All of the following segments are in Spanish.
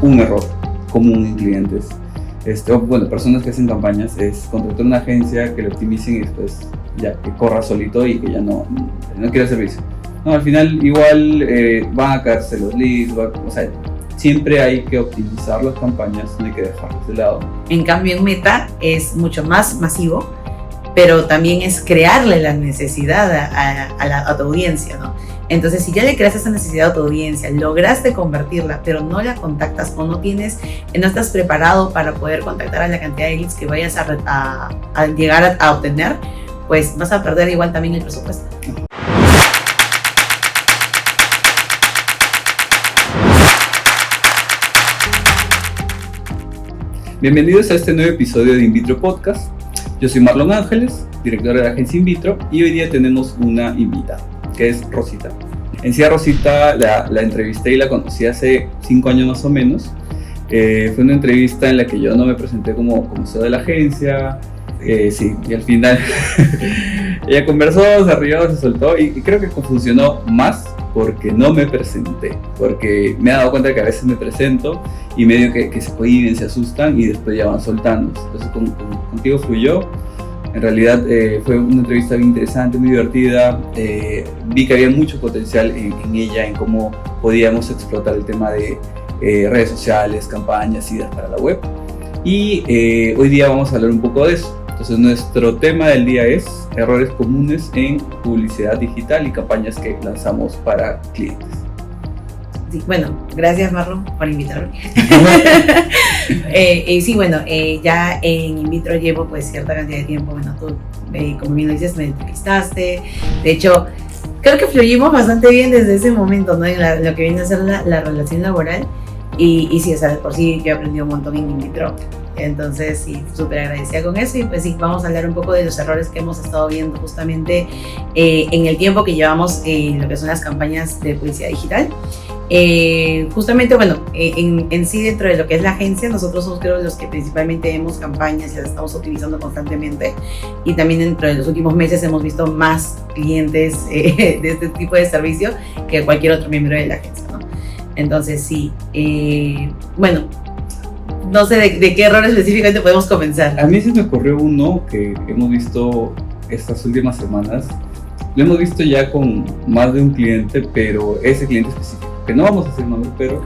un error común en clientes, personas que hacen campañas, es contratar una agencia que lo optimicen y después ya que corra solito y que ya no quiera servicio. No, al final igual van a caerse los leads, siempre hay que optimizar las campañas, no hay que dejarlas de lado. En cambio, en Meta es mucho más masivo, pero también es crearle la necesidad a tu audiencia, ¿no? Entonces, si ya le creas esa necesidad a tu audiencia, lograste convertirla, pero no la contactas o no estás preparado para poder contactar a la cantidad de leads que vayas a llegar a obtener, pues vas a perder igual también el presupuesto. Bienvenidos a este nuevo episodio de InVitro Podcast. Yo soy Marlon Ángeles, director de la agencia InVitro, y hoy día tenemos una invitada, que es Rosita. En sí a Rosita la entrevisté y la conocí hace 5 años más o menos. Fue una entrevista en la que yo no me presenté como CEO de la agencia, y al final ella conversó, se rió, se soltó y creo que funcionó más porque no me presenté, porque me he dado cuenta que a veces me presento y medio que se cohiben, se asustan y después ya van soltando. Entonces contigo fluyó. En realidad fue una entrevista bien interesante, muy divertida. Vi que había mucho potencial en ella, en cómo podíamos explotar el tema de redes sociales, campañas, ideas para la web. Y hoy día vamos a hablar un poco de eso. Entonces nuestro tema del día es errores comunes en publicidad digital y campañas que lanzamos para clientes. Sí, bueno, gracias Marlon por invitarme. Ya en InVitro llevo pues cierta cantidad de tiempo. Bueno, tú, como bien lo dices, me entrevistaste. De hecho, creo que fluimos bastante bien desde ese momento, ¿no? En lo que viene a ser la relación laboral. Y sí, o sea, por sí yo he aprendido un montón en InVitro. Entonces, sí, súper agradecida con eso. Y pues sí, vamos a hablar un poco de los errores que hemos estado viendo justamente en el tiempo que llevamos en lo que son las campañas de publicidad digital. Justamente, en sí dentro de lo que es la agencia, nosotros somos creo los que principalmente vemos campañas y las estamos utilizando constantemente, y también dentro de los últimos meses hemos visto más clientes de este tipo de servicio que cualquier otro miembro de la agencia, ¿no? Entonces sí, no sé de qué error específicamente podemos comenzar. A mí se me ocurrió uno que hemos visto estas últimas semanas. Lo hemos visto ya con más de un cliente, pero ese cliente específico, que no vamos a decir nombre, pero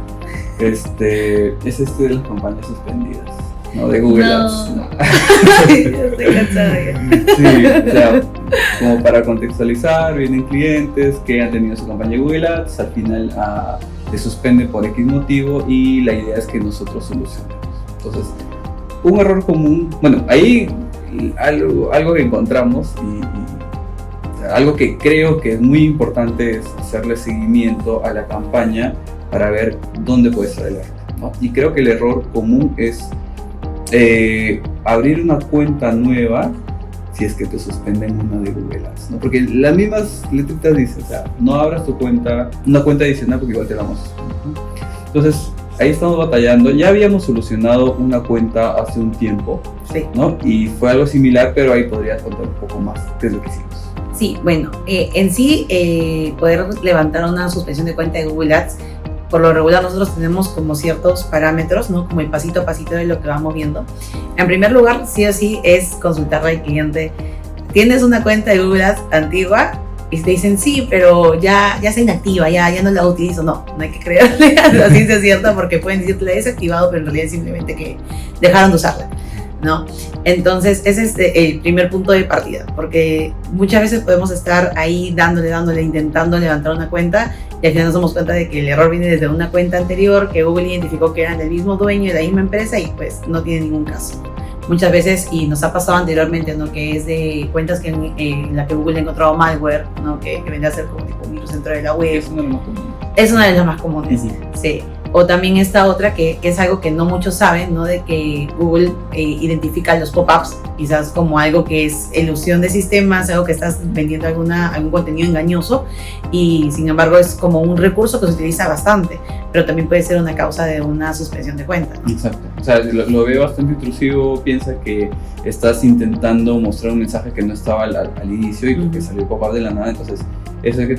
es de las campañas suspendidas, ¿no? De Google Ads. No. Estoy cansada ya. Sí, o sea, como para contextualizar, vienen clientes que han tenido su campaña de Google Ads, al final se suspende por X motivo y la idea es que nosotros solucionemos. Entonces, un error común, ahí algo que encontramos y algo que creo que es muy importante es hacerle seguimiento a la campaña para ver dónde puede estar el error, ¿no? Y creo que el error común es abrir una cuenta nueva si es que te suspenden una de Google Ads, ¿no? Porque las mismas letritas dicen, o sea, no abras una cuenta adicional porque igual te la vamos a suspender, ¿no? Entonces, ahí estamos batallando. Ya habíamos solucionado una cuenta hace un tiempo, sí, ¿no? Y fue algo similar, pero ahí podrías contar un poco más qué es lo que hicimos. Sí, en sí, poder levantar una suspensión de cuenta de Google Ads, por lo regular nosotros tenemos como ciertos parámetros, ¿no? Como el pasito a pasito de lo que vamos viendo. En primer lugar, sí o sí, es consultarle al cliente. ¿Tienes una cuenta de Google Ads antigua? Y te dicen, sí, pero ya se inactiva, ya no la utilizo. No hay que creerle a la ciencia cierta, porque pueden decir que la he desactivado, pero en realidad es simplemente que dejaron de usarla, ¿no? Entonces, ese es el primer punto de partida, porque muchas veces podemos estar ahí dándole, intentando levantar una cuenta, y al final nos damos cuenta de que el error viene desde una cuenta anterior, que Google identificó que eran del mismo dueño de la misma empresa, y pues no tiene ningún caso. Muchas veces, y nos ha pasado anteriormente, ¿no? Que es de cuentas en la que Google ha encontrado malware, ¿no? Que vendría a ser como tipo un virus dentro de la web. Es una de las más comunes. Es una de las más comunes, sí. Sí. O también esta otra que es algo que no muchos saben, ¿no? De que Google identifica los pop-ups quizás como algo que es elusión de sistemas, algo que estás vendiendo algún contenido engañoso, y sin embargo es como un recurso que se utiliza bastante, pero también puede ser una causa de una suspensión de cuenta, ¿no? Exacto. O sea, lo veo bastante intrusivo, piensa que estás intentando mostrar un mensaje que no estaba al inicio y porque salió pop-up de la nada, entonces con eso hay que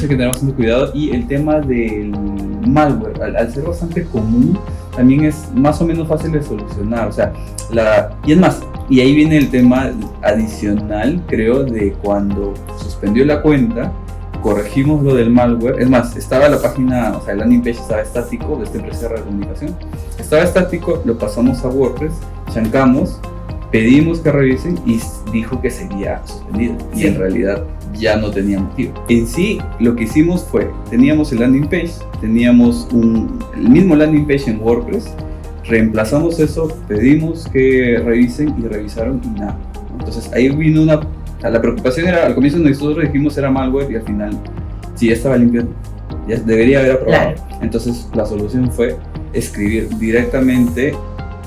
tener bastante cuidado. Y el tema del malware, al ser bastante común, también es más o menos fácil de solucionar. O sea, y es más, y ahí viene el tema adicional, creo, de cuando suspendió la cuenta, corregimos lo del malware. Es más, estaba la página, o sea, el landing page estaba estático de esta empresa de comunicación. Estaba estático, lo pasamos a WordPress, chancamos, pedimos que revisen y dijo que seguía suspendido. Y en realidad ya no tenía motivo. En sí, lo que hicimos fue, teníamos el landing page, teníamos el mismo landing page en WordPress, reemplazamos eso, pedimos que revisen y revisaron y nada. Entonces ahí vino la preocupación era, al comienzo nosotros dijimos era malware y al final, sí, ya estaba limpio, ya debería haber aprobado. Claro. Entonces la solución fue escribir directamente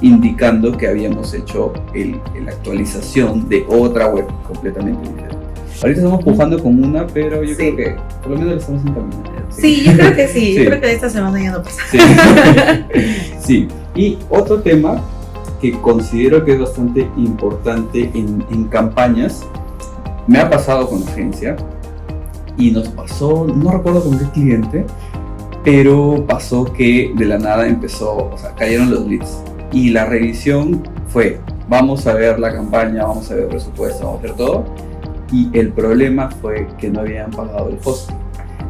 indicando que habíamos hecho la actualización de otra web completamente diferente. Ahorita estamos pujando con una, pero yo creo que por lo menos la estamos encaminando. Sí, yo creo que sí. Yo creo que esta semana ya no pasa. Sí. Sí. Y otro tema que considero que es bastante importante en campañas, me ha pasado con la agencia y nos pasó, no recuerdo con qué cliente, pero pasó que de la nada cayeron los leads y la revisión fue, vamos a ver la campaña, vamos a ver el presupuesto, vamos a ver todo, y el problema fue que no habían pagado el hosting.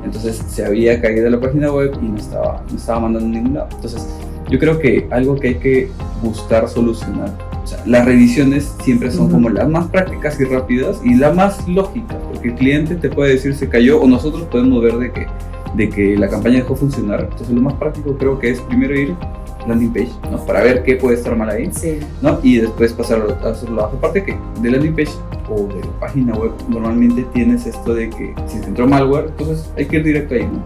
Entonces se había caído la página web y no estaba mandando a ningún lado. Entonces yo creo que algo que hay que buscar solucionar, o sea, las revisiones siempre son como las más prácticas y rápidas y las más lógicas, porque el cliente te puede decir se cayó o nosotros podemos ver de que la campaña dejó funcionar. Entonces lo más práctico creo que es primero ir landing page, ¿no? Para ver qué puede estar mal ahí, sí, ¿no? Y después pasar a hacerlo la otra parte, que de landing page o de la página web normalmente tienes esto de que si se entró malware, entonces hay que ir directo ahí, ¿no?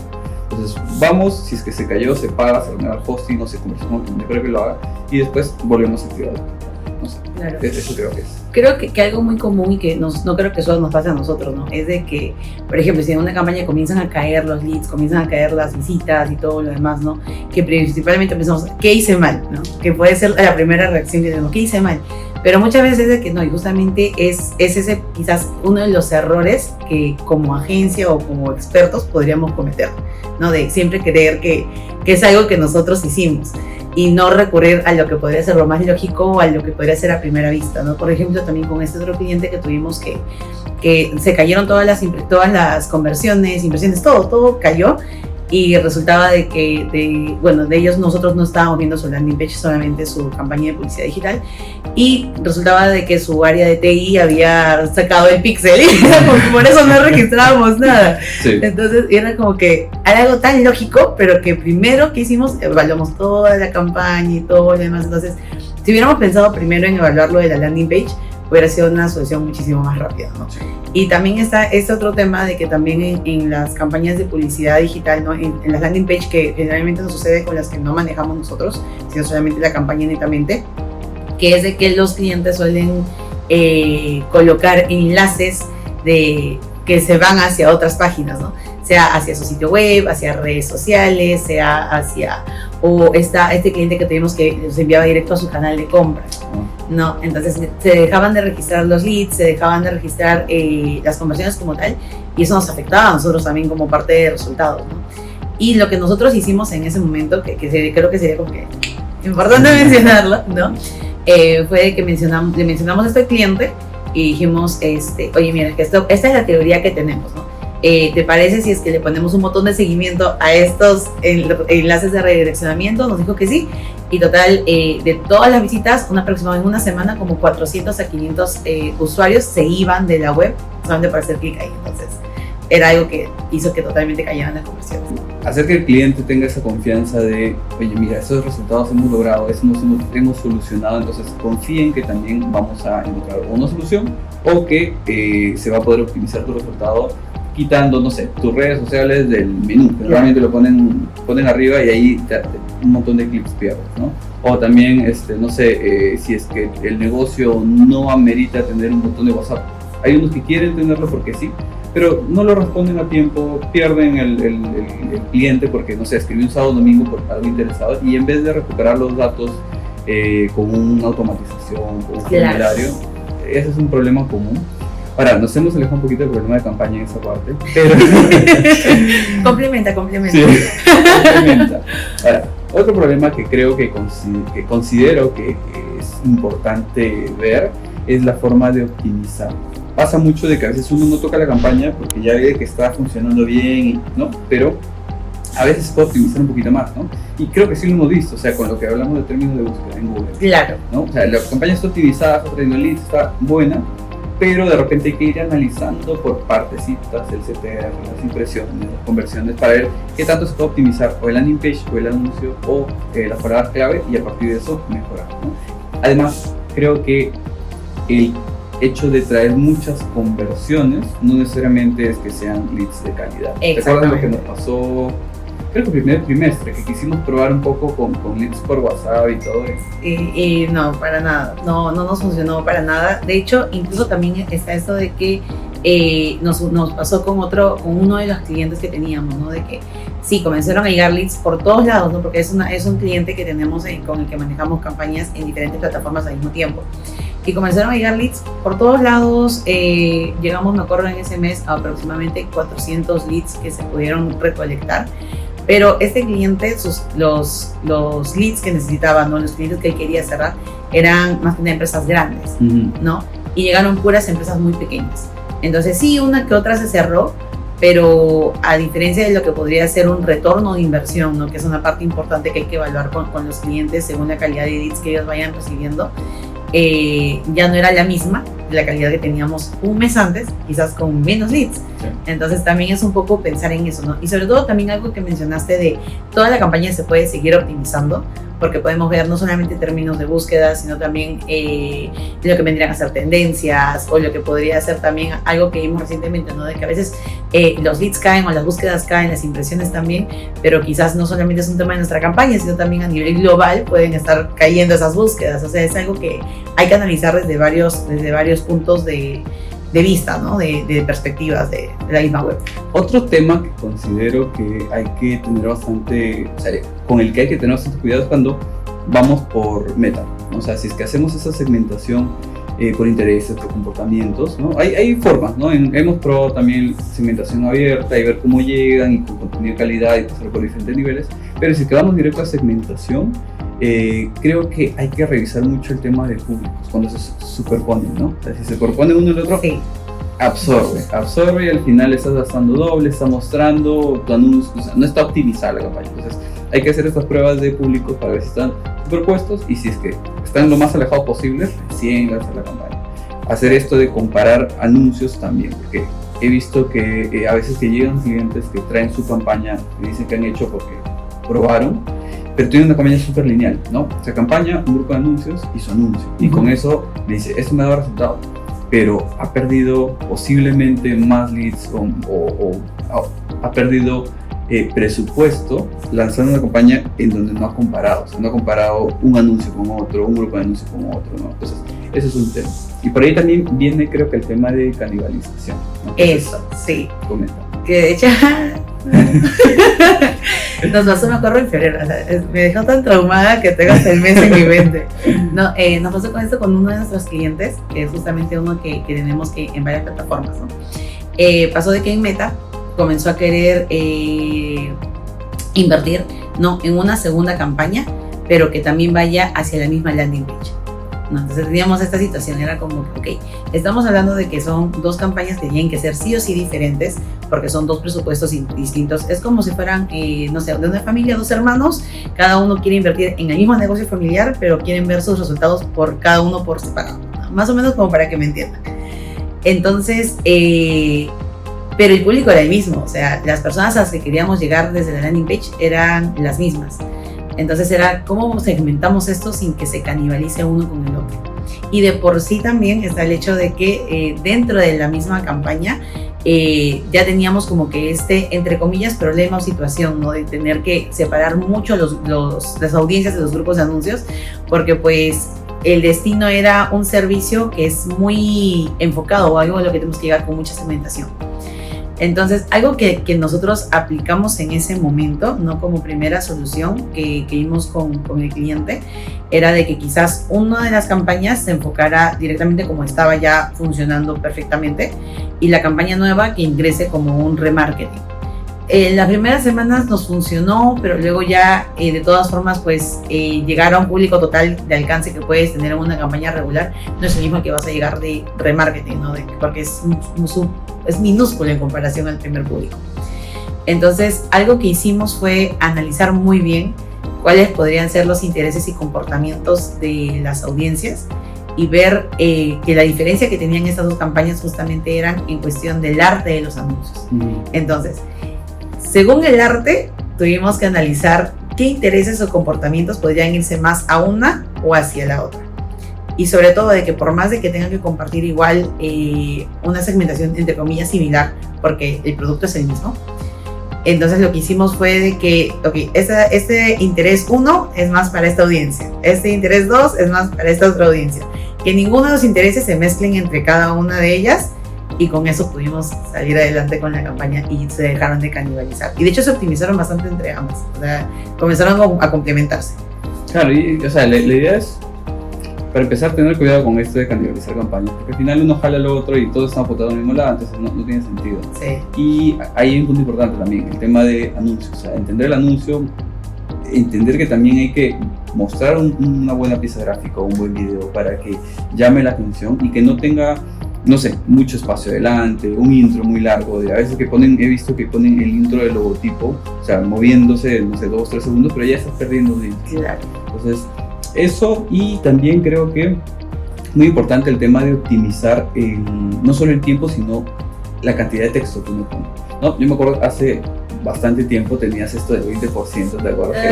Entonces vamos, si es que se cayó, se paga, se renueva el hosting, no se conversa con el cliente para que lo haga y después volvemos a activarlo. No sé, claro. Eso creo que es. Creo que algo muy común y que no creo que solo nos pase a nosotros, ¿no? Es de que, por ejemplo, si en una campaña comienzan a caer los leads, comienzan a caer las visitas y todo lo demás, ¿no? Que principalmente pensamos, ¿qué hice mal? ¿No? Que puede ser la primera reacción que tenemos, ¿qué hice mal? Pero muchas veces es de que no, y justamente es ese quizás uno de los errores que como agencia o como expertos podríamos cometer, ¿no? De siempre creer que es algo que nosotros hicimos y no recurrir a lo que podría ser lo más lógico o a lo que podría ser a primera vista, ¿no? Por ejemplo, también con este otro cliente que tuvimos que se cayeron todas las conversiones, impresiones, todo cayó y resultaba de que de ellos nosotros no estábamos viendo su landing page, solamente su campaña de publicidad digital y resultaba de que su área de TI había sacado el pixel y por eso no registrábamos nada. Sí. Entonces era como que era algo tan lógico, pero que primero que hicimos, evaluamos toda la campaña y todo lo demás. Entonces, si hubiéramos pensado primero en evaluar lo de la landing page, hubiera sido una solución muchísimo más rápida, ¿no? Sí. Y también está este otro tema de que también en las campañas de publicidad digital, ¿no? En las landing page, que generalmente nos sucede con las que no manejamos nosotros, sino solamente la campaña netamente, que es de que los clientes suelen colocar enlaces que se van hacia otras páginas, ¿no? Sea hacia su sitio web, hacia redes sociales, sea este cliente que tuvimos que nos enviaba directo a su canal de compras, ¿no? Entonces se dejaban de registrar los leads, se dejaban de registrar las conversiones como tal, y eso nos afectaba a nosotros también como parte de resultados, ¿no? Y lo que nosotros hicimos en ese momento, que creo que sería como que importante mencionarlo, ¿no? Fue que le mencionamos a este cliente y dijimos, oye, mira, que esta es la teoría que tenemos, ¿no? ¿Te parece si es que le ponemos un botón de seguimiento a estos enlaces de redireccionamiento? Nos dijo que sí, y total, de todas las visitas, aproximadamente en una semana, como 400 a 500 usuarios se iban de la web solamente para hacer clic ahí. Entonces, era algo que hizo que totalmente cayeran las conversiones. Hacer que el cliente tenga esa confianza de, oye, mira, estos resultados hemos logrado, eso hemos solucionado, entonces confíen que también vamos a encontrar una solución o que se va a poder optimizar tu resultado quitando, no sé, tus redes sociales del menú, que normalmente lo ponen arriba y ahí un montón de clips pierdes, ¿no? O también, no sé, si es que el negocio no amerita tener un botón de WhatsApp. Hay unos que quieren tenerlo porque sí, pero no lo responden a tiempo, pierden el cliente porque, no sé, escribió un sábado o domingo por algo interesado y en vez de recuperar los datos con una automatización, con un formulario, ese es un problema común. Ahora, nos hemos alejado un poquito del problema de campaña en esa parte, pero... complementa. Sí, complementa. Ahora, Otro problema que creo que considero que es importante ver es la forma de optimizar. Pasa mucho de que a veces uno no toca la campaña porque ya ve que está funcionando bien, ¿no? Pero a veces se puede optimizar un poquito más, ¿no? Y creo que sí lo hemos visto, o sea, con lo que hablamos de términos de búsqueda en Google. Claro. ¿No? O sea, la campaña está optimizada, está trayendo leads, está buena, pero de repente hay que ir analizando por partecitas el CTR, las impresiones, las conversiones, para ver qué tanto se puede optimizar o el landing page o el anuncio o las palabras clave, y a partir de eso mejorar, ¿no? Además, creo que el hecho de traer muchas conversiones no necesariamente es que sean leads de calidad. ¿Recuerdas lo que nos pasó? Creo que el primer trimestre, que quisimos probar un poco con leads por WhatsApp y todo eso. Y no, para nada, no nos funcionó para nada. De hecho, incluso también está esto de que nos pasó con uno de los clientes que teníamos, ¿no? De que sí, comenzaron a llegar leads por todos lados, ¿no? Porque es un cliente que tenemos con el que manejamos campañas en diferentes plataformas al mismo tiempo. Y comenzaron a llegar leads por todos lados. Llegamos, me acuerdo, en ese mes a aproximadamente 400 leads que se pudieron recolectar. Pero este cliente, los leads que necesitaba, ¿no? Los clientes que él quería cerrar, eran más que nada empresas grandes, ¿no? Y llegaron puras empresas muy pequeñas. Entonces sí, una que otra se cerró, pero a diferencia de lo que podría ser un retorno de inversión, ¿no? Que es una parte importante que hay que evaluar con los clientes según la calidad de leads que ellos vayan recibiendo, ya no era la misma de la calidad que teníamos un mes antes, quizás con menos leads. Sí. Entonces también es un poco pensar en eso, ¿no? Y sobre todo también algo que mencionaste de toda la campaña se puede seguir optimizando, porque podemos ver no solamente términos de búsqueda, sino también lo que vendrían a ser tendencias, o lo que podría ser también algo que vimos recientemente, ¿no? De que a veces los leads caen o las búsquedas caen, las impresiones también, pero quizás no solamente es un tema de nuestra campaña, sino también a nivel global pueden estar cayendo esas búsquedas. O sea, es algo que hay que analizar desde varios puntos de vista, ¿no? De perspectivas de la misma web. Otro tema que considero que hay que tener bastante, o sea, con el que hay que tener bastante cuidado es cuando vamos por meta, ¿no? O sea, si es que hacemos esa segmentación por intereses, por comportamientos, ¿no? Hay formas, ¿no? Hemos probado también segmentación abierta y ver cómo llegan y con contenido de calidad y pasar por diferentes niveles, pero si es que vamos directo a segmentación, creo que hay que revisar mucho el tema de públicos cuando se superponen, ¿no? O sea, si se superpone uno el otro, sí, absorbe y al final estás gastando doble, está mostrando tu anuncio, o sea, no está optimizada la campaña. Entonces hay que hacer estas pruebas de públicos para ver si están superpuestos, y si es que están lo más alejados posible, recién lanzar la campaña. Hacer esto de comparar anuncios también, porque he visto que a veces que llegan clientes que traen su campaña y dicen que han hecho porque probaron, pero tiene una campaña súper lineal, ¿no? O sea, campaña, un grupo de anuncios y su anuncio. Y con eso me dice, esto me ha dado resultado, pero ha perdido posiblemente más leads o ha perdido presupuesto lanzando una campaña en donde no ha comparado. O sea, no ha comparado un anuncio con otro, un grupo de anuncios con otro, ¿no? Entonces, eso es un tema. Y por ahí también viene, creo que el tema de canibalización, ¿no? Eso, sí. Comenta. Que de hecho... Nos pasó, me acuerdo, en febrero, o sea, me dejó tan traumada que tengo hasta el mes en mi mente. No, nos pasó con esto con uno de nuestros clientes, que es justamente uno que tenemos en varias plataformas, ¿no? Pasó de que en Meta comenzó a querer invertir, ¿no? En una segunda campaña, pero que también vaya hacia la misma landing page, ¿no? Entonces teníamos esta situación, era como, ok, estamos hablando de que son dos campañas que tienen que ser sí o sí diferentes, porque son dos presupuestos distintos. Es como si fueran, no sé, de una familia, dos hermanos, cada uno quiere invertir en el mismo negocio familiar, pero quieren ver sus resultados por cada uno por separado, ¿no? Más o menos como para que me entiendan. Entonces, pero el público era el mismo, o sea, las personas a las que queríamos llegar desde la landing page eran las mismas. Entonces era cómo segmentamos esto sin que se canibalice uno con el otro. Y de por sí también está el hecho de que dentro de la misma campaña ya teníamos como que entre comillas, problema o situación, ¿no? De tener que separar mucho las audiencias de los grupos de anuncios, porque pues el destino era un servicio que es muy enfocado o algo a lo que tenemos que llegar con mucha segmentación. Entonces, algo que nosotros aplicamos en ese momento, no como primera solución que vimos con el cliente, era de que quizás una de las campañas se enfocara directamente como estaba ya funcionando perfectamente, y la campaña nueva que ingrese como un remarketing. Las primeras semanas nos funcionó, pero luego ya de todas formas pues llegar a un público total de alcance que puedes tener en una campaña regular no es el mismo que vas a llegar de remarketing, ¿no? Porque es minúsculo en comparación al primer público. Entonces algo que hicimos fue analizar muy bien cuáles podrían ser los intereses y comportamientos de las audiencias y ver que la diferencia que tenían estas dos campañas justamente eran en cuestión del arte de los anuncios. Entonces, según el arte, tuvimos que analizar qué intereses o comportamientos podrían irse más a una o hacia la otra. Y sobre todo de que por más de que tengan que compartir igual una segmentación entre comillas similar, porque el producto es el mismo, entonces lo que hicimos fue de que, este interés 1 es más para esta audiencia, este interés 2 es más para esta otra audiencia. Que ninguno de los intereses se mezclen entre cada una de ellas, y con eso pudimos salir adelante con la campaña y se dejaron de canibalizar. Y de hecho se optimizaron bastante entre ambas, o sea, comenzaron a complementarse. Claro, y o sea, la idea es, para empezar, tener cuidado con esto de canibalizar campañas, porque al final uno jala al otro y todos están apuntados al mismo lado, entonces no tiene sentido. Sí. Y ahí hay un punto importante también, el tema de anuncios, o sea, entender el anuncio, entender que también hay que mostrar una buena pieza gráfica o un buen video para que llame la atención y que no tenga, no sé, mucho espacio adelante, un intro muy largo, a veces he visto que ponen el intro del logotipo, o sea, moviéndose, no sé, 2-3 segundos, pero ya estás perdiendo audiencia. Claro. Entonces, eso, y también creo que muy importante el tema de optimizar no solo el tiempo, sino la cantidad de texto que uno pone, ¿no? Yo me acuerdo hace bastante tiempo tenías esto del 20%, ¿te acuerdas?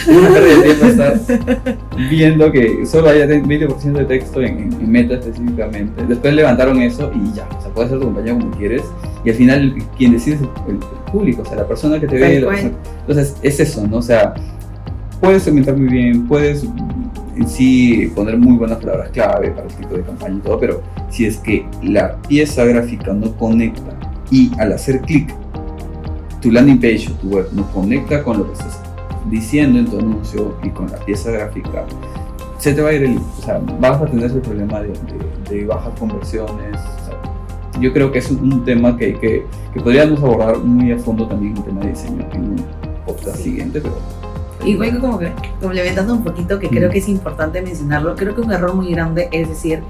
Una pérdida de tiempo estar viendo que solo haya 20% de texto en Meta específicamente. Después levantaron eso y ya, o sea, puedes hacer tu campaña como quieres, y al final quien decide es el público, o sea, la persona que te ve. Entonces es eso, ¿no? O sea, puedes segmentar muy bien, puedes en sí poner muy buenas palabras clave para el tipo de campaña y todo, pero si es que la pieza gráfica no conecta y al hacer clic tu landing page o tu web no conecta con lo que estás diciendo en tu anuncio y con la pieza gráfica, se te va a ir o sea, vas a tener ese problema de bajas conversiones. O sea, yo creo que es un tema que podríamos abordar muy a fondo también, un tema de diseño en un podcast siguiente, pero... Igual como que complementando un poquito, que creo que es importante mencionarlo, creo que un error muy grande es decir,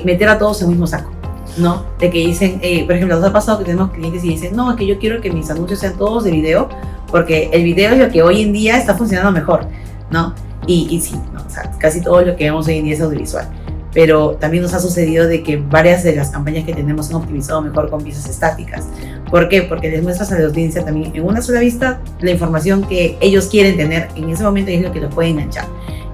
meter a todos en el mismo saco, ¿no? De que dicen, por ejemplo, nos ha pasado que tenemos clientes y dicen, no, es que yo quiero que mis anuncios sean todos de video, porque el video es lo que hoy en día está funcionando mejor, ¿no? Y sí, ¿no? O sea, casi todo lo que vemos hoy en día es audiovisual. Pero también nos ha sucedido de que varias de las campañas que tenemos han optimizado mejor con piezas estáticas. ¿Por qué? Porque les muestras a la audiencia también en una sola vista la información que ellos quieren tener en ese momento y es lo que los puede enganchar.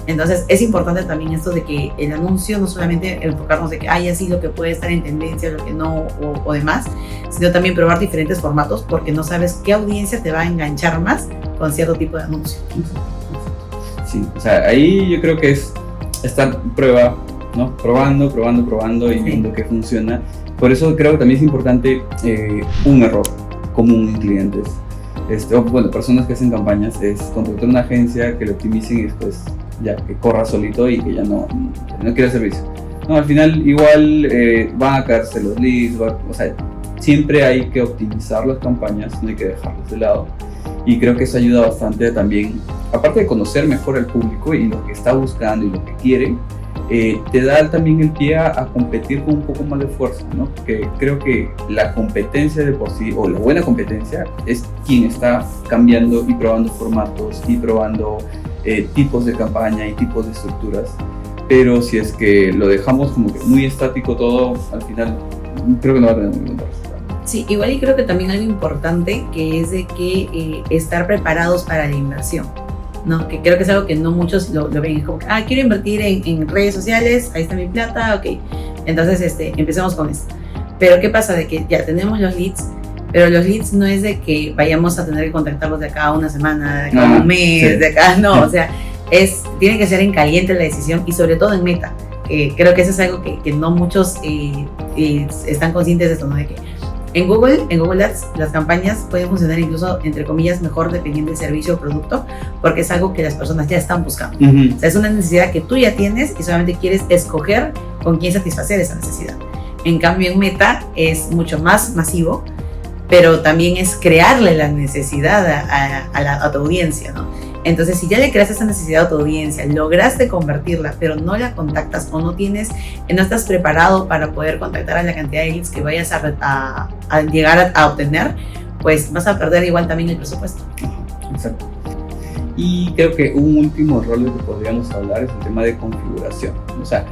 Entonces es importante también esto de que el anuncio no solamente enfocarnos de que hay así lo que puede estar en tendencia, lo que no o demás, sino también probar diferentes formatos porque no sabes qué audiencia te va a enganchar más con cierto tipo de anuncio. Sí, o sea, ahí yo creo que es estar ¿no? Probando y viendo que funciona. Por eso creo que también es importante un error común en clientes, bueno, personas que hacen campañas, es contratar una agencia que lo optimicen y después ya que corra solito y que ya no quiera servicio. No, al final igual van a caerse los leads, o sea, siempre hay que optimizar las campañas, no hay que dejarlas de lado. Y creo que eso ayuda bastante también, aparte de conocer mejor al público y lo que está buscando y lo que quiere, te da también el pie a competir con un poco más de fuerza, ¿no? Porque creo que la competencia de por sí, o la buena competencia, es quien está cambiando y probando formatos y probando tipos de campaña y tipos de estructuras. Pero si es que lo dejamos como que muy estático todo, al final creo que no va a tener muy buen resultado. Sí, igual y creo que también algo importante que es de que estar preparados para la inversión, ¿no? Que creo que es algo que no muchos lo ven, es como que, quiero invertir en redes sociales, ahí está mi plata, ok, entonces empecemos con esto. Pero ¿qué pasa? De que ya tenemos los leads, pero los leads no es de que vayamos a tener que contactarlos de acá a una semana, de acá a un mes, sí. De acá, no, o sea, tiene que ser en caliente la decisión y sobre todo en Meta. Creo que eso es algo que no muchos están conscientes de esto, ¿no? De que en Google Ads las campañas pueden funcionar incluso, entre comillas, mejor dependiendo del servicio o producto, porque es algo que las personas ya están buscando. O sea, es una necesidad que tú ya tienes y solamente quieres escoger con quién satisfacer esa necesidad. En cambio, en Meta es mucho más masivo pero también es crearle la necesidad a tu audiencia, ¿no? Entonces, si ya le creas esa necesidad a tu audiencia, lograste convertirla, pero no la contactas o no estás preparado para poder contactar a la cantidad de leads que vayas a llegar a obtener, pues vas a perder igual también el presupuesto. Exacto. Y creo que un último rol del que podríamos hablar es el tema de configuración. O sea,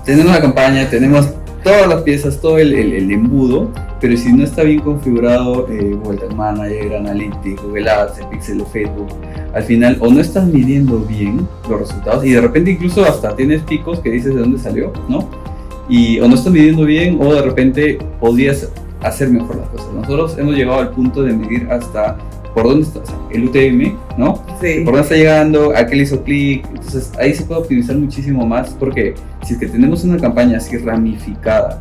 tenemos la campaña, tenemos todas las piezas, todo el embudo, pero si no está bien configurado Google Tag Manager, Analytics, Google Ads, el pixel de Facebook, al final o no estás midiendo bien los resultados y de repente incluso hasta tienes picos que dices de dónde salió, ¿no? O no estás midiendo bien o de repente podrías hacer mejor las cosas. Nosotros hemos llegado al punto de medir hasta por dónde está, o sea, el UTM, ¿no? Sí. Por dónde está llegando, a qué le hizo clic. Entonces ahí se puede optimizar muchísimo más porque si es que tenemos una campaña así ramificada,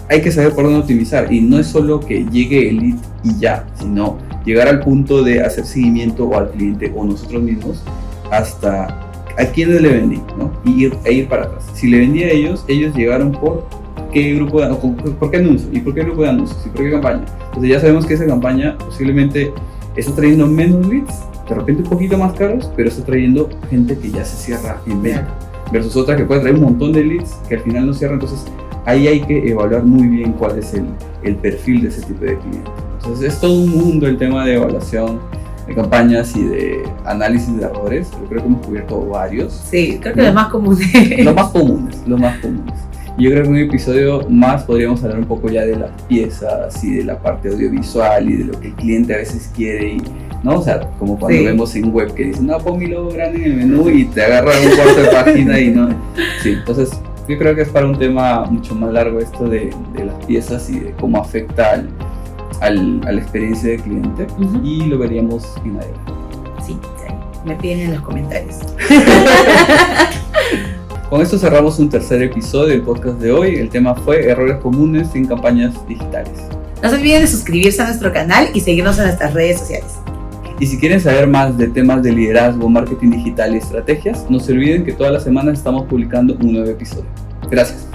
hay que saber por dónde optimizar y no es solo que llegue el lead y ya, sino llegar al punto de hacer seguimiento o al cliente o nosotros mismos hasta a quiénes le vendí, ¿no? Y ir para atrás. Si le vendí a ellos llegaron por qué grupo de por qué anuncio y por qué grupo de anuncios y por qué campaña. Entonces ya sabemos que esa campaña posiblemente está trayendo menos leads, de repente un poquito más caros, pero está trayendo gente que ya se cierra en venta, versus otra que puede traer un montón de leads que al final no cierra. Entonces ahí hay que evaluar muy bien cuál es el perfil de ese tipo de cliente. Entonces es todo un mundo el tema de evaluación de campañas y de análisis de errores. Yo creo que hemos cubierto varios. Sí, creo que ¿no? Los más comunes. Los más comunes. Yo creo que en un episodio más podríamos hablar un poco ya de las piezas y de la parte audiovisual y de lo que el cliente a veces quiere, ¿no? O sea, como cuando vemos en web que dicen, no, pon mi logo grande en el menú y te agarra un cuarto de página y no. Sí, entonces yo creo que es para un tema mucho más largo esto de las piezas y de cómo afecta a la experiencia del cliente y lo veríamos en adelante. Sí, me piden en los comentarios. Con esto cerramos un tercer episodio del podcast de hoy. El tema fue errores comunes en campañas digitales. No se olviden de suscribirse a nuestro canal y seguirnos en nuestras redes sociales. Y si quieren saber más de temas de liderazgo, marketing digital y estrategias, no se olviden que todas las semanas estamos publicando un nuevo episodio. Gracias.